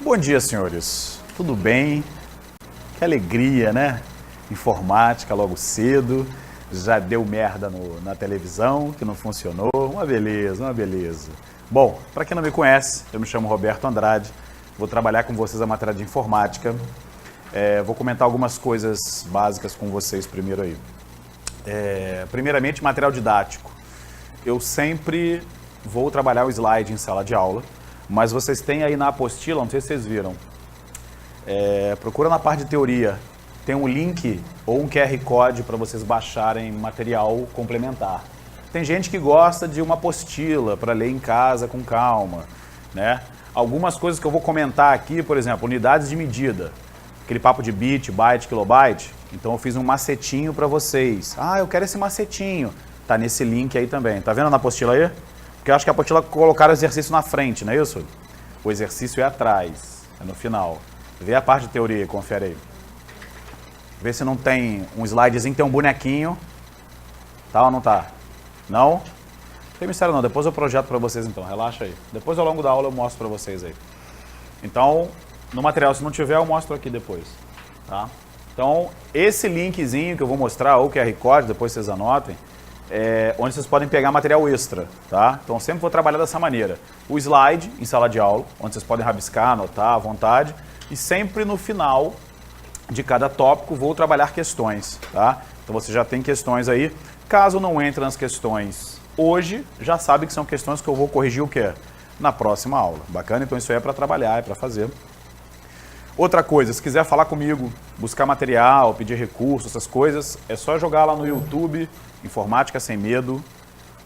Bom dia, senhores. Tudo bem? Que alegria, né? Informática logo cedo. Já deu merda na televisão, que não funcionou. Uma beleza, uma beleza. Bom, para quem não me conhece, eu me chamo Roberto Andrade. Vou trabalhar com vocês a matéria de informática. Vou comentar algumas coisas básicas com vocês primeiro aí. Primeiramente, material didático. Eu sempre vou trabalhar o slide em sala de aula, mas vocês têm aí na apostila, não sei se vocês viram, procura na parte de teoria, tem um link ou um QR Code para vocês baixarem material complementar. Tem gente que gosta de uma apostila para ler em casa com calma, né? Algumas coisas que eu vou comentar aqui, por exemplo, unidades de medida, aquele papo de bit, byte, kilobyte, então eu fiz um macetinho para vocês. Ah, eu quero esse macetinho, tá nesse link aí também, tá vendo na apostila aí? Porque eu acho que a apostila colocaram o exercício na frente, não é isso? O exercício é atrás, é no final. Vê a parte de teoria, confere aí. Vê se não tem um slidezinho, tem um bonequinho. Tá ou não tá? Não? Não tem mistério não, depois eu projeto para vocês então, relaxa aí. Depois ao longo da aula eu mostro para vocês aí. Então, no material, se não tiver, eu mostro aqui depois. Tá? Então, esse linkzinho que eu vou mostrar, ou QR Code, depois vocês anotem, onde vocês podem pegar material extra, tá? Então sempre vou trabalhar dessa maneira. O slide em sala de aula, onde vocês podem rabiscar, anotar à vontade, e sempre no final de cada tópico vou trabalhar questões, tá? Então você já tem questões aí. Caso não entre nas questões hoje, já sabe que são questões que eu vou corrigir o quê? Na próxima aula. Bacana? Então isso aí é para trabalhar, é para fazer. Outra coisa, se quiser falar comigo, buscar material, pedir recurso, essas coisas, é só jogar lá no YouTube, Informática Sem Medo,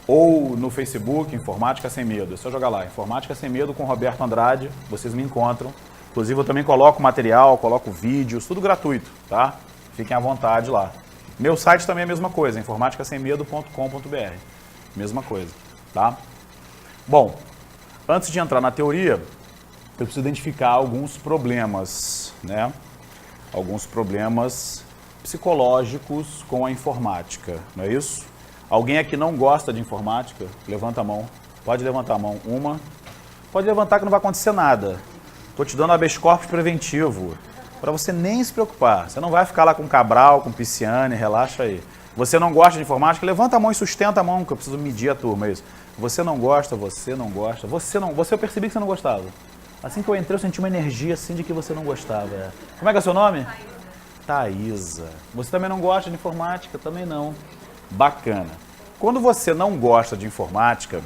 ou no Facebook, Informática Sem Medo. É só jogar lá, Informática Sem Medo com Roberto Andrade, vocês me encontram. Inclusive eu também coloco material, coloco vídeos, tudo gratuito, tá? Fiquem à vontade lá. Meu site também é a mesma coisa, informaticasemmedo.com.br. Mesma coisa, tá? Bom, antes de entrar na teoria, eu preciso identificar alguns problemas, né? Alguns problemas psicológicos com a informática, não é isso? Alguém aqui não gosta de informática? Levanta a mão. Pode levantar a mão. Uma. Pode levantar que não vai acontecer nada. Estou te dando habeas corpus preventivo, para você nem se preocupar. Você não vai ficar lá com Cabral, com Pisciani, relaxa aí. Você não gosta de informática? Levanta a mão e sustenta a mão, que eu preciso medir a turma, é isso. Você não gosta, você não gosta, você eu percebi que você não gostava. Assim que eu entrei, eu senti uma energia assim de que você não gostava. Como é que é o seu nome? Thaísa. Você também não gosta de informática? Também não. Bacana. Quando você não gosta de informática,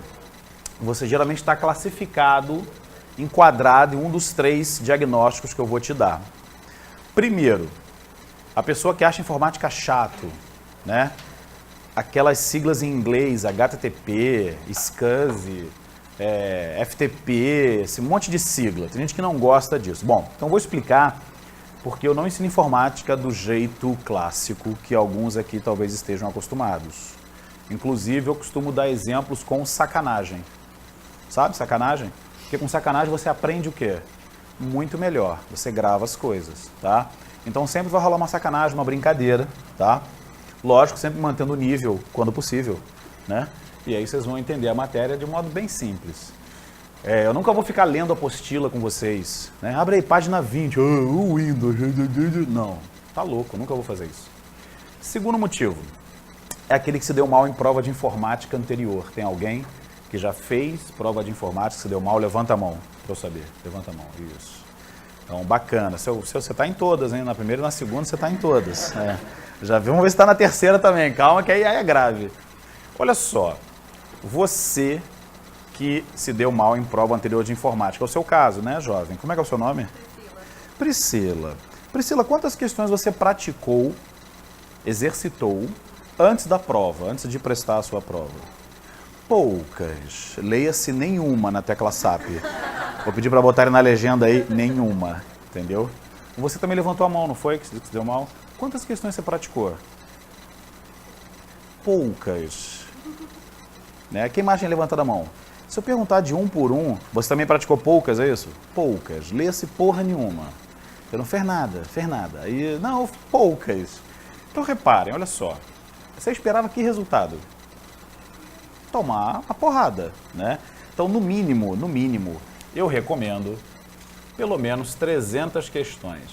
você geralmente está classificado, enquadrado em um dos 3 diagnósticos que eu vou te dar. Primeiro, a pessoa que acha informática chato, né? Aquelas siglas em inglês, HTTP, SCSI, FTP, esse monte de sigla. Tem gente que não gosta disso. Bom, então vou explicar porque eu não ensino informática do jeito clássico que alguns aqui talvez estejam acostumados. Inclusive, eu costumo dar exemplos com sacanagem. Sabe sacanagem? Porque com sacanagem você aprende o quê? Muito melhor. Você grava as coisas, tá? Então sempre vai rolar uma sacanagem, uma brincadeira, tá? Lógico, sempre mantendo o nível quando possível, né? E aí vocês vão entender a matéria de um modo bem simples. Eu nunca vou ficar lendo a apostila com vocês, né? Abre aí, página 20, o Windows. Não, tá louco, eu nunca vou fazer isso. Segundo motivo, é aquele que se deu mal em prova de informática anterior. Tem alguém que já fez prova de informática, que se deu mal? Levanta a mão, para eu saber. Levanta a mão, isso. Então, bacana. Você está em todas, hein? Na primeira e na segunda você está em todas. Já vamos ver se está na terceira também. Calma que aí é grave. Olha só, você que se deu mal em prova anterior de informática. É o seu caso, né, jovem? Como é que é o seu nome? Priscila. Priscila, quantas questões você praticou, exercitou, antes da prova, antes de prestar a sua prova? Poucas. Leia-se nenhuma na tecla SAP. Vou pedir para botarem na legenda aí, nenhuma. Entendeu? Você também levantou a mão, não foi? Que se deu mal? Quantas questões você praticou? Poucas. Né? Quem mais tinha levantado a mão? Se eu perguntar de um por um, você também praticou poucas, é isso? Poucas. Leia-se porra nenhuma. Eu não fez nada, fez nada. Aí, não, poucas. Então reparem, olha só. Você esperava que resultado? Tomar a porrada, né? Então, no mínimo, eu recomendo pelo menos 300 questões.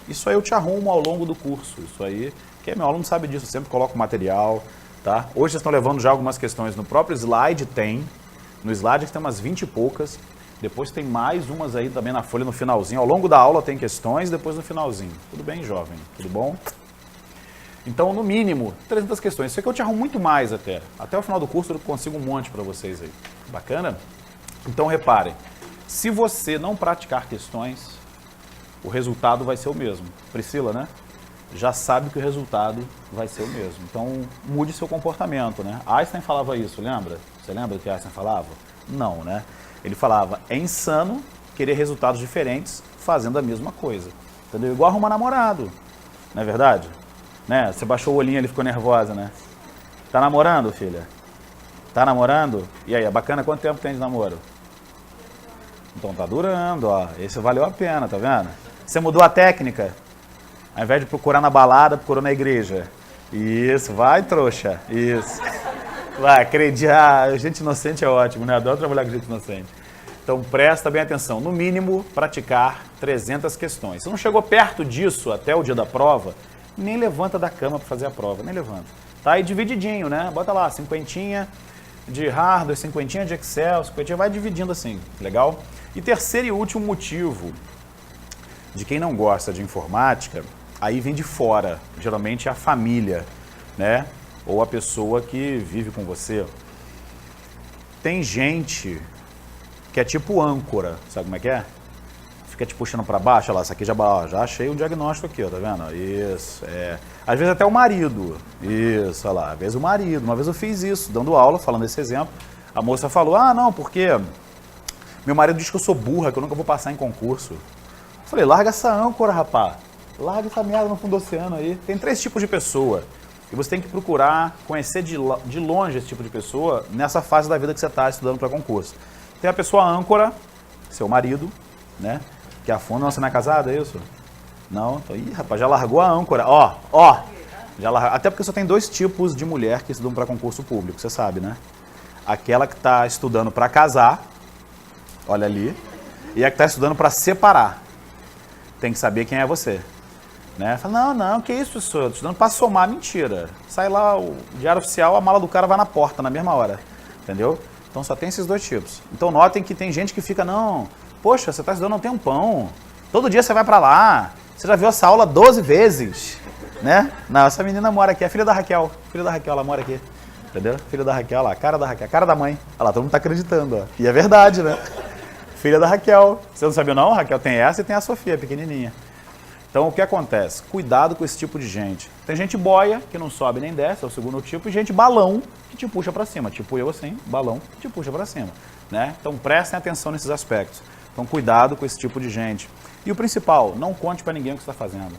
Isso aí eu te arrumo ao longo do curso. Isso aí, quem é meu aluno sabe disso, eu sempre coloco material, tá? Hoje vocês estão levando já algumas questões no próprio slide, no slide tem umas 20 e poucas, depois tem mais umas aí também na folha no finalzinho. Ao longo da aula tem questões, depois no finalzinho. Tudo bem, jovem? Tudo bom? Então, no mínimo, 300 questões. Isso aqui eu te arrumo muito mais até. Até o final do curso eu consigo um monte para vocês aí. Bacana? Então, reparem. Se você não praticar questões, o resultado vai ser o mesmo. Priscila, né? Já sabe que o resultado vai ser o mesmo. Então, mude seu comportamento, né? Einstein falava isso, lembra? Você lembra do que Einstein falava? Não, né? Ele falava, é insano querer resultados diferentes fazendo a mesma coisa. Entendeu? Igual arrumar namorado. Não é verdade? Né? Você baixou o olhinho ali e ficou nervosa, né? Tá namorando, filha? Tá namorando? E aí, é bacana? Quanto tempo tem de namoro? Então tá durando, ó. Esse valeu a pena, tá vendo? Você mudou a técnica? Ao invés de procurar na balada, procurou na igreja. Isso, vai, trouxa. Isso. Vai, acreditar. Gente inocente é ótimo, né? Adoro trabalhar com gente inocente. Então presta bem atenção. No mínimo, praticar 300 questões. Se não chegou perto disso até o dia da prova, nem levanta da cama para fazer a prova, nem levanta. Tá aí divididinho, né? Bota lá, 50 de hardware, 50 de Excel, 50, vai dividindo assim, legal? E terceiro e último motivo de quem não gosta de informática, aí vem de fora, geralmente é a família, né? Ou a pessoa que vive com você. Tem gente que é tipo âncora, sabe como é que é? Fica te puxando para baixo, olha lá, isso aqui já achei um diagnóstico aqui, ó, tá vendo? Isso, é. Às vezes até o marido, isso, olha lá, às vezes o marido. Uma vez eu fiz isso, dando aula, falando esse exemplo, a moça falou, ah, não, porque meu marido diz que eu sou burra, que eu nunca vou passar em concurso. Eu falei, larga essa âncora, rapá, larga essa merda no fundo do oceano aí. Tem 3 tipos de pessoa, e você tem que procurar conhecer de longe esse tipo de pessoa nessa fase da vida que você está estudando para concurso. Tem a pessoa âncora, seu marido, né? Que afunda, não, você não é casada, é isso? Não? Então, ih, rapaz, já largou a âncora. Ó. Já largou. Até porque só tem 2 tipos de mulher que estudam para concurso público, você sabe, né? Aquela que está estudando para casar, olha ali, e a que está estudando para separar. Tem que saber quem é você. Né? Fala, não, que isso, senhor? Estou estudando para somar. Mentira. Sai lá o diário oficial, a mala do cara vai na porta na mesma hora. Entendeu? Então só tem esses 2 tipos. Então notem que tem gente que fica, não, poxa, você está estudando há um tempão, todo dia você vai para lá, você já viu essa aula 12 vezes, né? Não, essa menina mora aqui, é filha da Raquel, ela mora aqui, entendeu? Filha da Raquel, lá, cara da Raquel, cara da mãe, olha lá, todo mundo tá acreditando, ó. E é verdade, né? Filha da Raquel, você não sabia não? A Raquel tem essa e tem a Sofia, pequenininha. Então o que acontece? Cuidado com esse tipo de gente. Tem gente boia, que não sobe nem desce, é o segundo tipo, e gente balão, que te puxa para cima, tipo eu assim, balão, que te puxa para cima, né? Então prestem atenção nesses aspectos. Então cuidado com esse tipo de gente. E o principal, não conte para ninguém o que você está fazendo.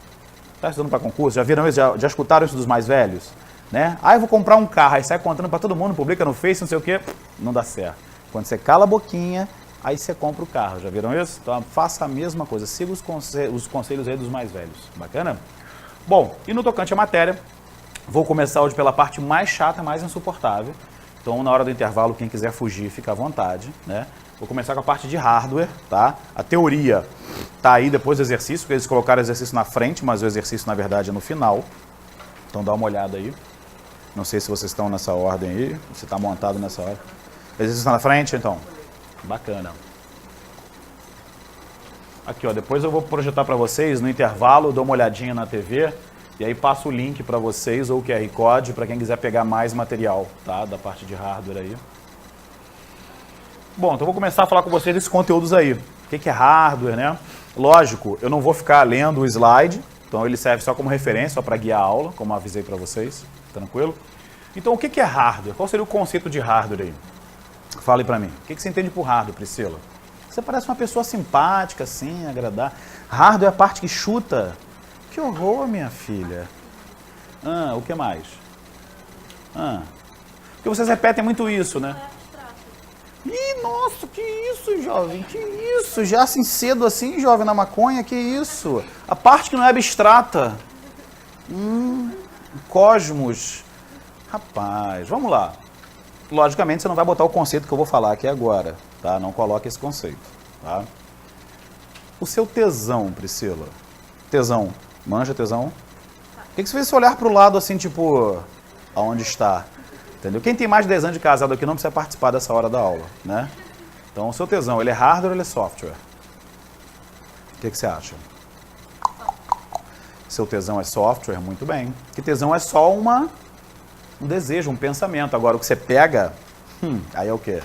Está estudando para concurso? Já viram isso? Já escutaram isso dos mais velhos? Né? Ah, eu vou comprar um carro, aí sai contando para todo mundo, publica no Face, não sei o quê. Não dá certo. Quando você cala a boquinha, aí você compra o carro. Já viram isso? Então faça a mesma coisa, siga os conselhos aí dos mais velhos. Bacana? Bom, e no tocante à matéria, vou começar hoje pela parte mais chata, mais insuportável. Então na hora do intervalo, quem quiser fugir, fica à vontade, né? Vou começar com a parte de hardware, tá? A teoria tá aí depois do exercício, porque eles colocaram o exercício na frente, mas o exercício, na verdade, é no final. Então dá uma olhada aí. Não sei se vocês estão nessa ordem aí, se está montado nessa ordem. O exercício está na frente, então? Bacana. Aqui, ó, depois eu vou projetar para vocês no intervalo, dou uma olhadinha na TV e aí passo o link para vocês ou o QR Code para quem quiser pegar mais material, tá? Da parte de hardware aí. Bom, então vou começar a falar com vocês desses conteúdos aí. O que é hardware, né? Lógico, eu não vou ficar lendo o slide, então ele serve só como referência, só para guiar a aula, como avisei para vocês, tranquilo? Então o que é hardware? Qual seria o conceito de hardware aí? Fale para mim. O que você entende por hardware, Priscila? Você parece uma pessoa simpática, assim, agradável. Hardware é a parte que chuta. Que horror, minha filha. O que mais? Porque vocês repetem muito isso, né? Ih, nossa, que isso, jovem, que isso? Já assim cedo assim, jovem, na maconha, que isso? A parte que não é abstrata. Cosmos. Rapaz, vamos lá. Logicamente, você não vai botar o conceito que eu vou falar aqui agora, tá? Não coloque esse conceito, tá? O seu tesão, Priscila. Tesão. Manja tesão? O que você fez você olhar para o lado assim, tipo, aonde está? Entendeu? Quem tem mais de 10 anos de casado aqui não precisa participar dessa hora da aula, né? Então, o seu tesão, ele é hardware ou ele é software? O que você acha? Seu tesão é software? Muito bem. Que tesão é só um desejo, um pensamento. Agora, o que você pega, aí é o quê?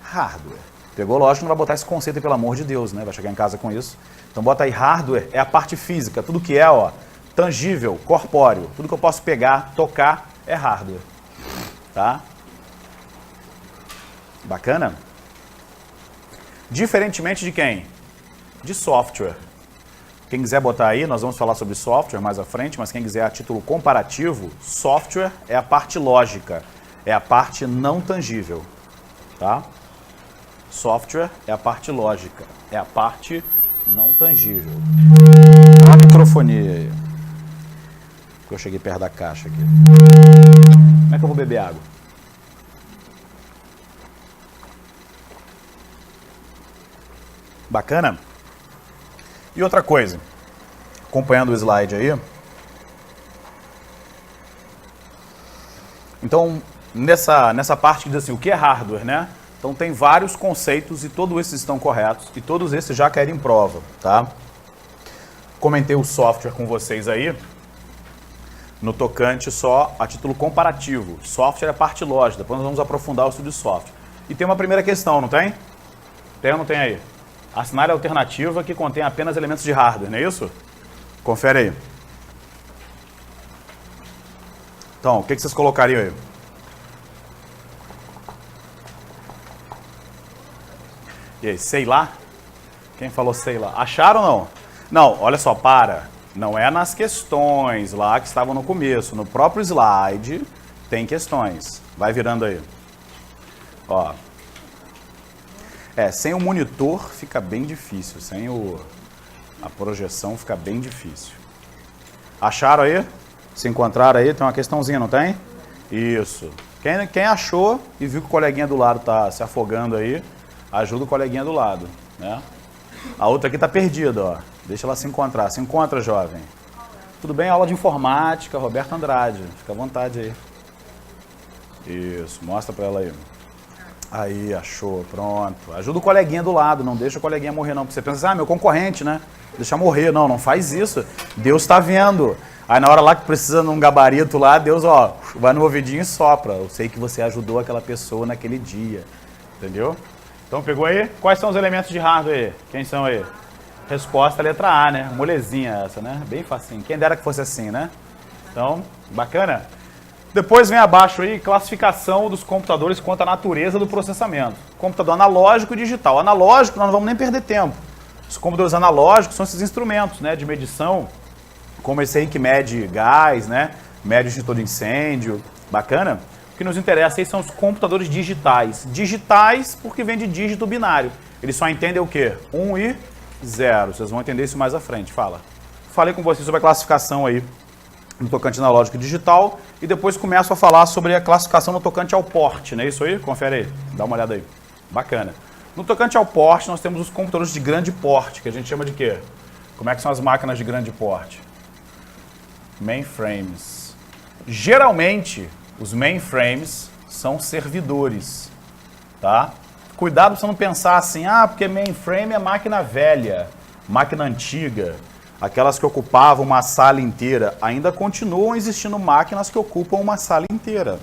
Hardware. Pegou, lógico, não vai botar esse conceito aí, pelo amor de Deus, né? Vai chegar em casa com isso. Então, bota aí, hardware é a parte física. Tudo que é, ó, tangível, corpóreo. Tudo que eu posso pegar, tocar, é hardware. Tá? Bacana? Diferentemente de quem? De software. Quem quiser botar aí, nós vamos falar sobre software mais à frente, mas quem quiser a título comparativo, software é a parte lógica, é a parte não tangível, tá? Software é a parte lógica, é a parte não tangível. Olha a microfonia aí. Porque eu cheguei perto da caixa aqui. Como é que eu vou beber água? Bacana? E outra coisa, acompanhando o slide aí. Então, nessa parte que diz assim, o que é hardware, né? Então tem vários conceitos e todos esses estão corretos e todos esses já caíram em prova, tá? Comentei o software com vocês aí, no tocante só a título comparativo. Software é a parte lógica, depois nós vamos aprofundar o estudo de software. E tem uma primeira questão, não tem? Tem ou não tem aí? Assinar a alternativa que contém apenas elementos de hardware, não é isso? Confere aí. Então, o que vocês colocariam aí? E aí, sei lá? Quem falou sei lá? Acharam ou não? Não, olha só, para. Não é nas questões lá que estavam no começo. No próprio slide tem questões. Vai virando aí. Ó. Sem o monitor fica bem difícil. Sem a projeção fica bem difícil. Acharam aí? Se encontraram aí? Tem uma questãozinha, não tem? Isso. Quem achou e viu que o coleguinha do lado tá se afogando aí, ajuda o coleguinha do lado, né? A outra aqui tá perdida, ó. Deixa ela se encontrar. Se encontra, jovem. Tudo bem? Aula de informática, Roberto Andrade. Fica à vontade aí. Isso, mostra pra ela aí. Aí, achou, pronto. Ajuda o coleguinha do lado, não deixa o coleguinha morrer não. Porque você pensa, meu concorrente, né? Deixa morrer. Não, não faz isso. Deus tá vendo. Aí na hora lá que precisa de um gabarito lá, Deus, ó, vai no ouvidinho e sopra. Eu sei que você ajudou aquela pessoa naquele dia. Entendeu? Então pegou aí? Quais são os elementos de hardware aí? Quem são aí? Resposta, letra A, né? Molezinha essa, né? Bem facinho. Quem dera que fosse assim, né? Então, bacana? Depois vem abaixo aí, classificação dos computadores quanto à natureza do processamento. Computador analógico e digital. Analógico, nós não vamos nem perder tempo. Os computadores analógicos são esses instrumentos, né, de medição, como esse aí que mede gás, né? Mede o extintor de incêndio. Bacana? O que nos interessa aí são os computadores digitais. Digitais porque vem de dígito binário. Eles só entendem o quê? 1 e 0. Vocês vão entender isso mais à frente. Fala. Falei com vocês sobre a classificação aí no tocante analógico e digital e depois começo a falar sobre a classificação no tocante ao porte, não é isso aí? Confere aí, dá uma olhada aí. Bacana. No tocante ao porte, nós temos os computadores de grande porte, que a gente chama de quê? Como é que são as máquinas de grande porte? Mainframes. Geralmente, os mainframes são servidores, tá? Cuidado para você não pensar assim, porque mainframe é máquina velha, máquina antiga, aquelas que ocupavam uma sala inteira. Ainda continuam existindo máquinas que ocupam uma sala inteira.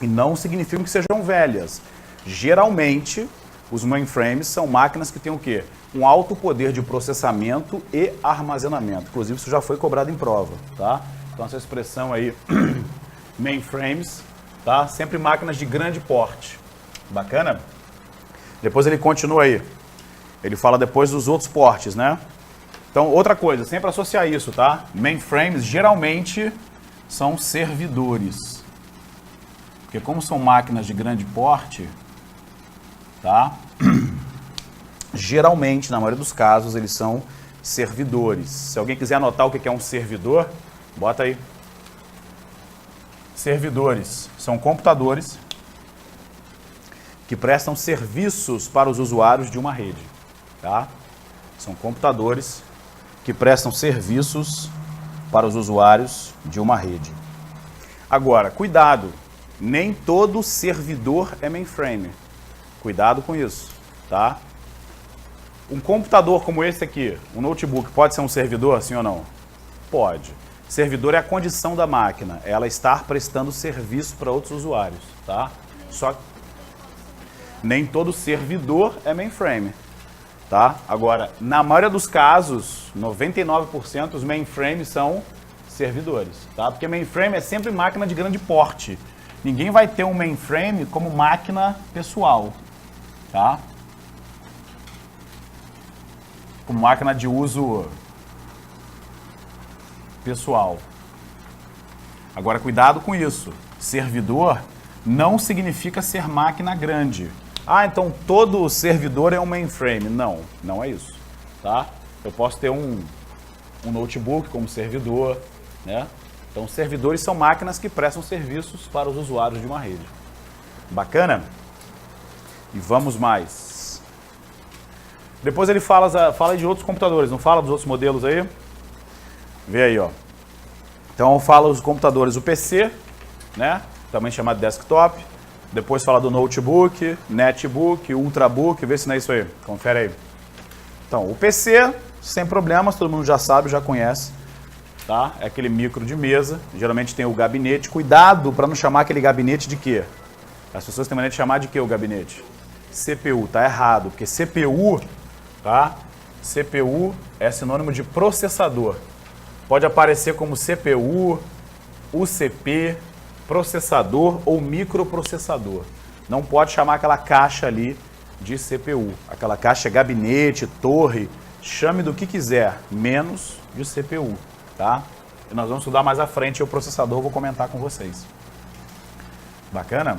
E não significa que sejam velhas. Geralmente, os mainframes são máquinas que têm o quê? Um alto poder de processamento e armazenamento. Inclusive, isso já foi cobrado em prova, tá? Então, essa expressão aí, mainframes, tá? Sempre máquinas de grande porte. Bacana? Depois ele continua aí. Ele fala depois dos outros portes, né? Então, outra coisa, sempre associar isso, tá? Mainframes geralmente são servidores. Porque como são máquinas de grande porte, tá? Geralmente, na maioria dos casos, eles são servidores. Se alguém quiser anotar o que é um servidor, bota aí. Servidores são computadores que prestam serviços para os usuários de uma rede, tá? São computadores que prestam serviços para os usuários de uma rede. Agora, cuidado, nem todo servidor é mainframe. Cuidado com isso, tá? Um computador como esse aqui, um notebook, pode ser um servidor, sim ou não? Pode. Servidor é a condição da máquina, é ela estar prestando serviço para outros usuários, tá? Só que nem todo servidor é mainframe, tá? Agora, na maioria dos casos, 99% os mainframes são servidores, tá? Porque mainframe é sempre máquina de grande porte. Ninguém vai ter um mainframe como máquina pessoal, tá? Como máquina de uso pessoal. Agora, cuidado com isso. Servidor não significa ser máquina grande. Ah, então todo servidor é um mainframe. Não, não é isso, tá? Eu posso ter um notebook como servidor, né? Então, servidores são máquinas que prestam serviços para os usuários de uma rede. Bacana? E vamos mais. Depois ele fala de outros computadores, não fala dos outros modelos aí? Vê aí, ó. Então, fala os computadores, o PC, né? Também chamado desktop. Depois fala do notebook, netbook, ultrabook. Vê se não é isso aí. Confere aí. Então, o PC, sem problemas, todo mundo já sabe, já conhece. Tá? É aquele micro de mesa. Geralmente tem o gabinete. Cuidado para não chamar aquele gabinete de quê? As pessoas têm maneira de chamar de quê o gabinete? CPU. Tá errado, porque CPU, tá? CPU é sinônimo de processador. Pode aparecer como CPU, UCP, processador ou microprocessador. Não pode chamar aquela caixa ali de CPU. Aquela caixa é gabinete, torre, chame do que quiser, menos de CPU, tá? E nós vamos estudar mais à frente o processador, vou comentar com vocês. Bacana?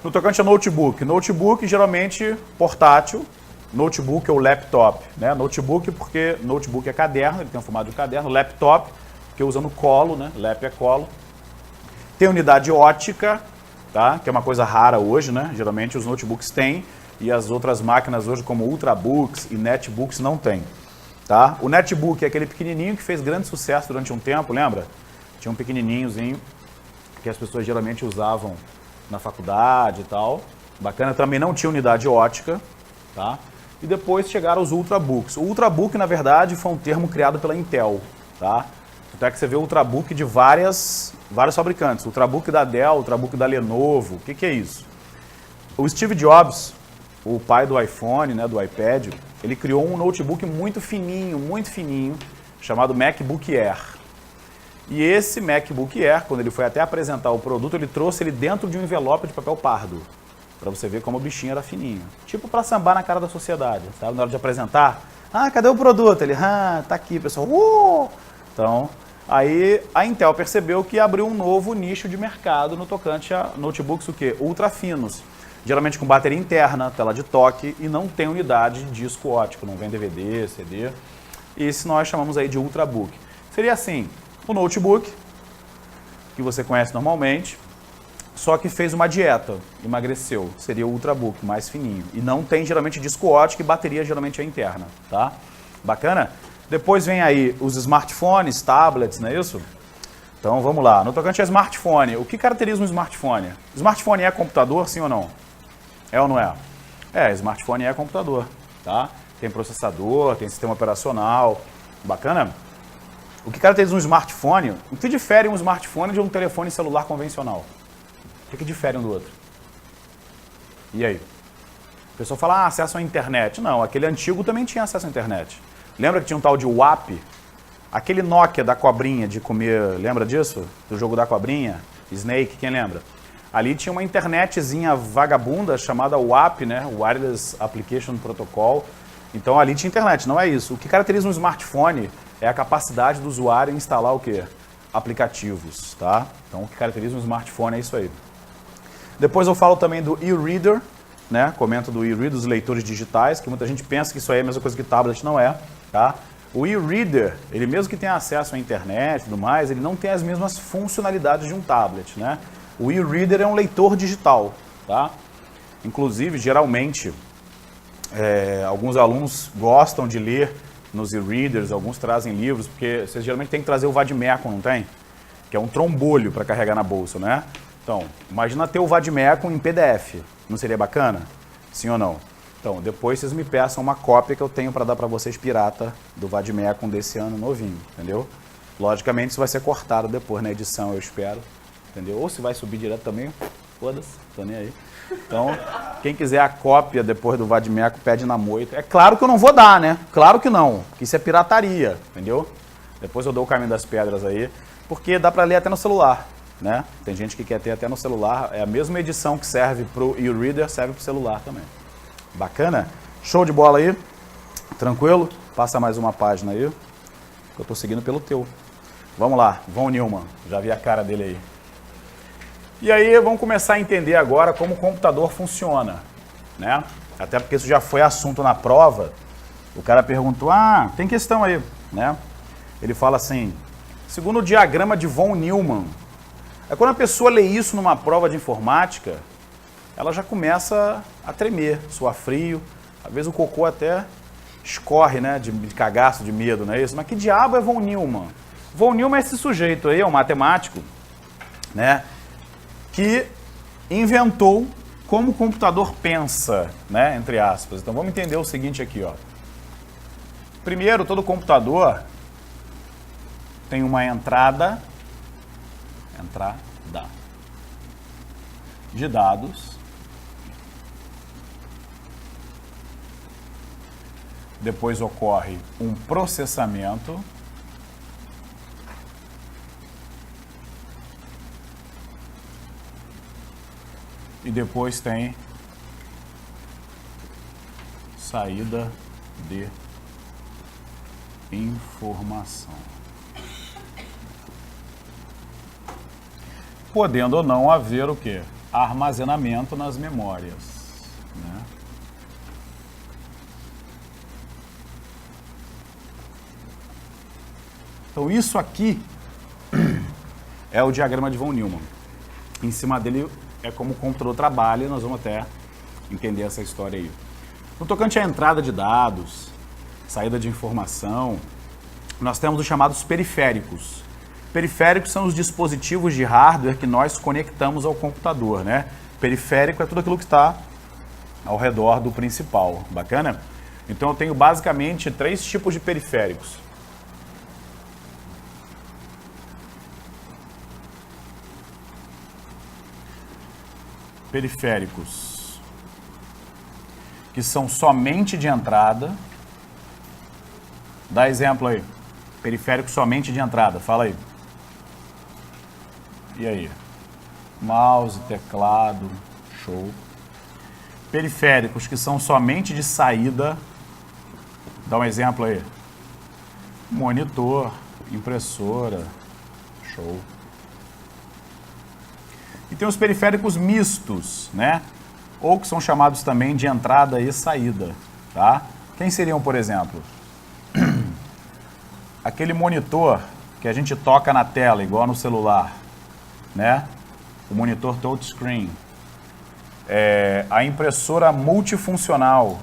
No tocante a notebook. Notebook geralmente portátil. Notebook ou laptop, né? Notebook porque notebook é caderno, ele tem um formato de caderno. Laptop, porque usa no colo, né? Lap é colo. Tem unidade ótica, tá? Que é uma coisa rara hoje, né? Geralmente os notebooks têm e as outras máquinas hoje como ultrabooks e netbooks não têm, tá? O netbook é aquele pequenininho que fez grande sucesso durante um tempo, lembra? Tinha um pequenininhozinho que as pessoas geralmente usavam na faculdade e tal. Bacana, também não tinha unidade ótica, tá? E depois chegaram os ultrabooks. O ultrabook, na verdade, foi um termo criado pela Intel, tá? Até que você vê o ultrabook de vários fabricantes. Ultrabook da Dell, ultrabook da Lenovo. O que é isso? O Steve Jobs, o pai do iPhone, né, do iPad, ele criou um notebook muito fininho, chamado MacBook Air. E esse MacBook Air, quando ele foi até apresentar o produto, ele trouxe ele dentro de um envelope de papel pardo. Para você ver como o bichinho era fininho. Tipo para sambar na cara da sociedade, sabe? Na hora de apresentar, cadê o produto? Ele, tá aqui, pessoal. Então, aí a Intel percebeu que abriu um novo nicho de mercado no tocante a notebooks, o quê? Ultra finos. Geralmente com bateria interna, tela de toque e não tem unidade de disco óptico, não vem DVD, CD. Esse nós chamamos aí de ultrabook. Seria assim, o notebook, que você conhece normalmente, só que fez uma dieta, emagreceu, seria o ultrabook, mais fininho. E não tem geralmente disco óptico e bateria geralmente é interna, tá? Bacana? Depois vem aí os smartphones, tablets, não é isso? Então vamos lá, no tocante a smartphone, o que caracteriza um smartphone? Smartphone é computador, sim ou não? É ou não é? Smartphone é computador, tá? Tem processador, tem sistema operacional, bacana? O que caracteriza um smartphone, o que difere um smartphone de um telefone celular convencional? O que difere um do outro? E aí? O pessoal fala, acesso à internet. Não, aquele antigo também tinha acesso à internet. Lembra que tinha um tal de WAP? Aquele Nokia da cobrinha de comer, lembra disso? Do jogo da cobrinha? Snake, quem lembra? Ali tinha uma internetzinha vagabunda chamada WAP, né? Wireless Application Protocol. Então ali tinha internet, não é isso. O que caracteriza um smartphone é a capacidade do usuário em instalar o quê? Aplicativos, tá? Então o que caracteriza um smartphone é isso aí. Depois eu falo também do e-reader, né? Comento do e-reader, dos leitores digitais, que muita gente pensa que isso aí é a mesma coisa que tablet, não é, tá? O e-reader, ele mesmo que tenha acesso à internet e tudo mais, ele não tem as mesmas funcionalidades de um tablet, né? O e-reader é um leitor digital, tá? Inclusive, geralmente, Alguns alunos gostam de ler nos e-readers, alguns trazem livros, porque vocês geralmente tem que trazer o Vademecum, não tem? Que é um trombolho para carregar na bolsa, né? Então, imagina ter o Vademecum em PDF, não seria bacana? Sim ou não? Então, depois vocês me peçam uma cópia que eu tenho para dar para vocês pirata do Vademecum desse ano novinho, entendeu? Logicamente isso vai ser cortado depois na edição, eu espero, entendeu? Ou se vai subir direto também, foda-se, tô nem aí. Então, quem quiser a cópia depois do Vademecum, pede na moita. É claro que eu não vou dar, né? Claro que não, porque isso é pirataria, entendeu? Depois eu dou o caminho das pedras aí, porque dá para ler até no celular, né? Tem gente que quer ter até no celular, é a mesma edição que serve pro e-reader, serve pro celular também. Bacana? Show de bola aí? Tranquilo? Passa mais uma página aí, que eu tô seguindo pelo teu. Vamos lá, Von Neumann, já vi a cara dele aí. E aí vamos começar a entender agora como o computador funciona, né? Até porque isso já foi assunto na prova. O cara perguntou, tem questão aí, né? Ele fala assim, segundo o diagrama de Von Neumann, quando a pessoa lê isso numa prova de informática, ela já começa a tremer, suar frio, às vezes o cocô até escorre, né, de cagaço, de medo, não é isso? Mas que diabo é Von Neumann? Von Neumann é esse sujeito aí, é um matemático, né, que inventou como o computador pensa, né, entre aspas. Então vamos entender o seguinte aqui, ó. Primeiro, todo computador tem uma entrada de dados, depois ocorre um processamento, e depois tem saída de informação. Podendo ou não haver o quê? Armazenamento nas memórias, né? Então isso aqui é o diagrama de Von Neumann. Em cima dele é como o computador trabalha, e nós vamos até entender essa história aí. No tocante à entrada de dados, saída de informação, nós temos os chamados periféricos. Periféricos são os dispositivos de hardware que nós conectamos ao computador, né? Periférico é tudo aquilo que está ao redor do principal, bacana? Então eu tenho basicamente 3 tipos de periféricos. Periféricos que são somente de entrada. Dá exemplo aí. Periférico somente de entrada, fala aí. E aí? Mouse, teclado, show. Periféricos que são somente de saída. Dá um exemplo aí. Monitor, impressora, show. E tem os periféricos mistos, né? Ou que são chamados também de entrada e saída, tá? Quem seriam, por exemplo? Aquele monitor que a gente toca na tela, igual no celular, né? O monitor touchscreen. A impressora multifuncional.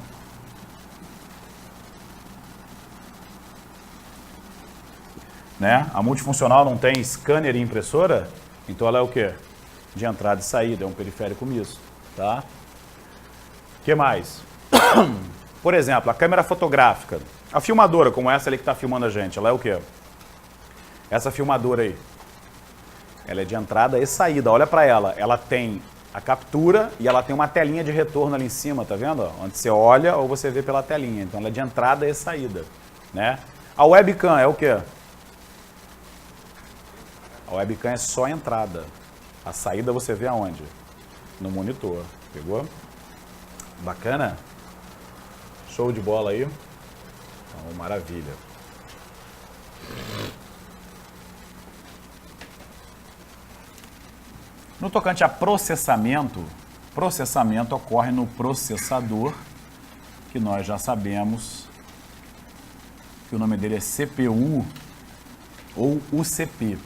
Né? A multifuncional não tem scanner e impressora, então ela é o quê? De entrada e saída, é um periférico misto, tá? O que mais? Por exemplo, a câmera fotográfica. A filmadora, como essa ali que está filmando a gente, ela é o quê? Essa filmadora aí. Ela é de entrada e saída, olha para ela. Ela tem a captura e ela tem uma telinha de retorno ali em cima, tá vendo? Onde você olha ou você vê pela telinha. Então ela é de entrada e saída, né? A webcam é o quê? A webcam é só entrada. A saída você vê aonde? No monitor, pegou? Bacana? Show de bola aí? Então, maravilha. No tocante a processamento, processamento ocorre no processador, que nós já sabemos que o nome dele é CPU ou UCP,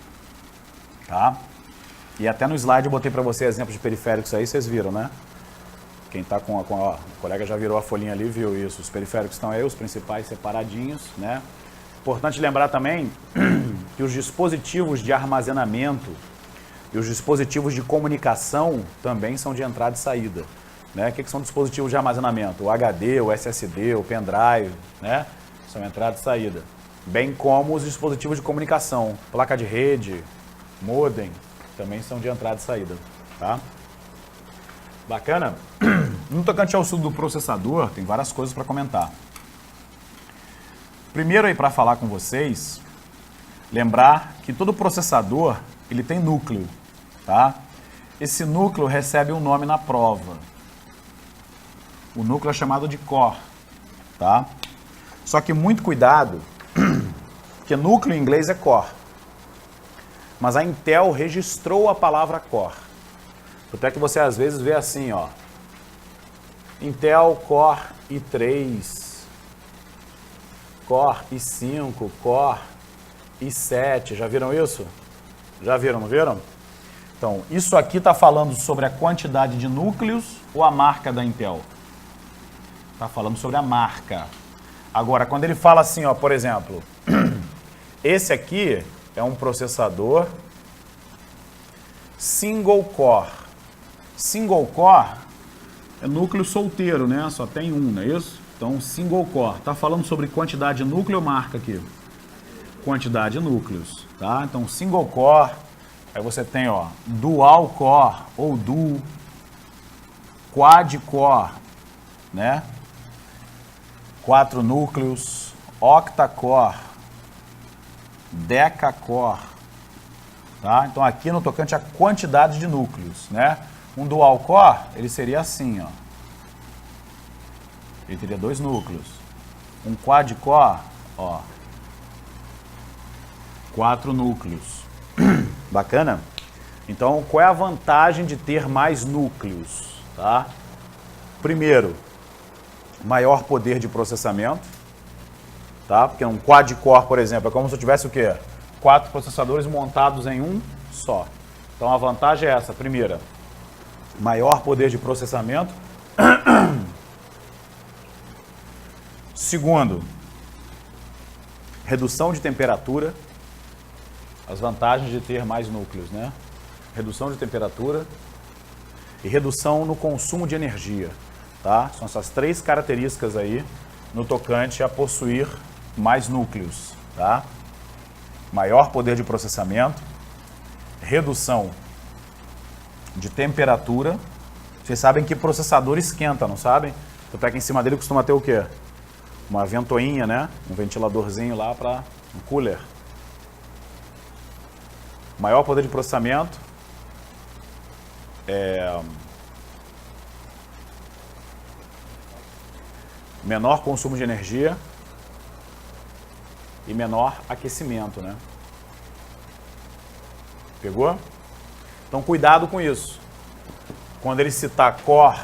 tá? E até no slide eu botei para você exemplos de periféricos aí, vocês viram, né? Quem está ó, o colega já virou a folhinha ali, viu isso. Os periféricos estão aí, os principais separadinhos, né? Importante lembrar também que os dispositivos de armazenamento e os dispositivos de comunicação também são de entrada e saída. Né? O que são dispositivos de armazenamento? O HD, o SSD, o pendrive, né? São entrada e saída. Bem como os dispositivos de comunicação, placa de rede, modem, também são de entrada e saída. Tá? Bacana? No tocante ao estudo do processador, tem várias coisas para comentar. Primeiro aí para falar com vocês, lembrar que todo processador ele tem núcleo, tá? Esse núcleo recebe um nome na prova. O núcleo é chamado de core, tá? Só que muito cuidado, porque núcleo em inglês é core. Mas a Intel registrou a palavra core. Até que você às vezes vê assim, ó. Intel Core i3, Core i5, Core i7, já viram isso? Já viram, não viram? Então, isso aqui está falando sobre a quantidade de núcleos ou a marca da Intel? Está falando sobre a marca. Agora, quando ele fala assim, ó, por exemplo, esse aqui é um processador single core. Single core é núcleo solteiro, né? Só tem um, não é isso? Então, single core. Está falando sobre quantidade de núcleo ou marca aqui? Quantidade de núcleos, tá? Então, single core, aí você tem, ó, dual core ou dual, quad core, né? 4 núcleos, octa-core, deca-core, tá? Então, aqui no tocante à quantidade de núcleos, né? Um dual core, ele seria assim, ó. Ele teria 2 núcleos. Um quad core, ó, 4 núcleos. Bacana? Então, qual é a vantagem de ter mais núcleos, tá? Primeiro, maior poder de processamento, tá? Porque um quad core, por exemplo, é como se eu tivesse o quê? 4 processadores montados em um só. Então, a vantagem é essa. Primeira, maior poder de processamento. Segundo, redução de temperatura. As vantagens de ter mais núcleos, né? Redução de temperatura e redução no consumo de energia, tá? São essas 3 características aí no tocante a possuir mais núcleos, tá? Maior poder de processamento, redução de temperatura. Vocês sabem que processador esquenta, não sabem? Tu pega em cima dele costuma ter o quê? Uma ventoinha, né? Um ventiladorzinho lá para um cooler. Maior poder de processamento, menor consumo de energia e menor aquecimento, né? Pegou? Então, cuidado com isso. Quando ele citar Core,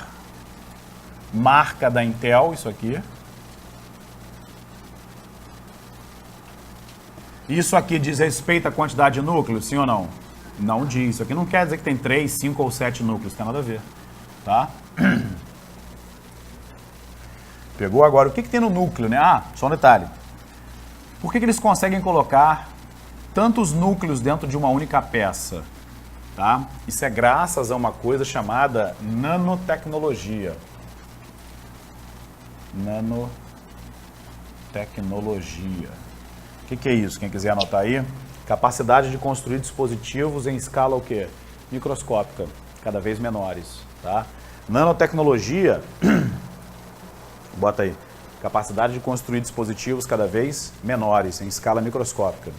marca da Intel, isso aqui. Isso aqui diz respeito à quantidade de núcleos, sim ou não? Não diz. Isso aqui não quer dizer que tem 3, 5 ou 7 núcleos, tem nada a ver. Tá? Pegou? Agora, o que tem no núcleo, né? Ah, só um detalhe. Por que eles conseguem colocar tantos núcleos dentro de uma única peça? Tá? Isso é graças a uma coisa chamada nanotecnologia. Nanotecnologia. O que é isso? Quem quiser anotar aí. Capacidade de construir dispositivos em escala o quê? Microscópica, cada vez menores. Tá? Nanotecnologia, bota aí. Capacidade de construir dispositivos cada vez menores, em escala microscópica.